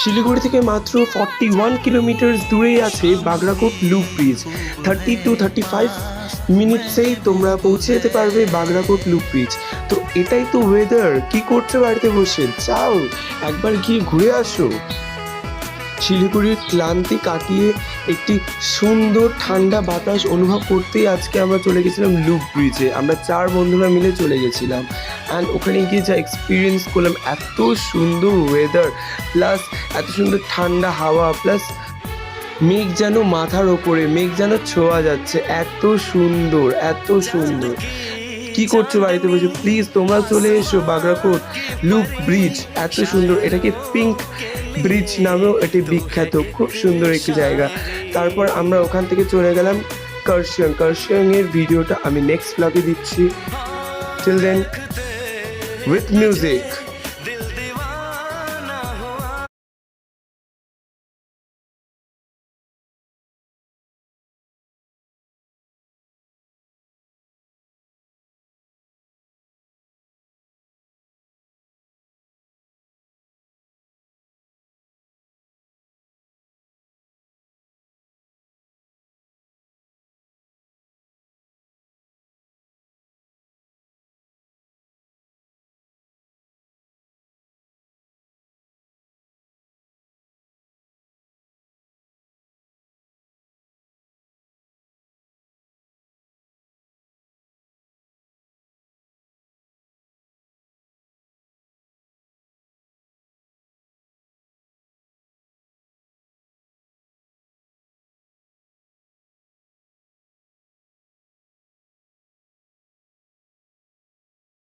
শিলিগুড়ি থেকে মাত্র 41 কিলোমিটার দূরেই আছে বাগরাকোট লুপ ব্রিজ। 30 to 35 মিনিটসেই তোমরা পৌঁছে যেতে পারবে বাগরাকোট লুপ ব্রিজ। তো এটাই তো ওয়েদার, কি করছো বাড়িতে বসে? চাও একবার গিয়ে ঘুরে আসো। শিলিগুড়ির ক্লান্তি কাটিয়ে একটি সুন্দর ঠান্ডা বাতাস অনুভব করতেই আজকে আমরা চলে গেছিলাম লুপ ব্রিজে। আমরা 4 বন্ধুরা মিলে চলে গেছিলাম। অ্যান্ড ওখানে গিয়ে যা এক্সপিরিয়েন্স করলাম, এত সুন্দর ওয়েদার, প্লাস এত সুন্দর ঠান্ডা হাওয়া, প্লাস মেঘ যেন মাথার ওপরে, মেঘ যেন ছোঁয়া যাচ্ছে, এত সুন্দর, এত সুন্দর। কি করছো বাড়িতে বসে? প্লিজ তোমরা চলে এসো বাগরাকোট লুপ ব্রিজ, এত সুন্দর। এটাকে পিঙ্ক ব্রিজ নামেও এটি বিখ্যাত, খুব সুন্দর একটি জায়গা। তারপর আমরা ওখান থেকে চলে গেলাম কার্শিয়াংয়ের ভিডিওটা আমি নেক্সট ব্লগে দিচ্ছি। Till then, with music.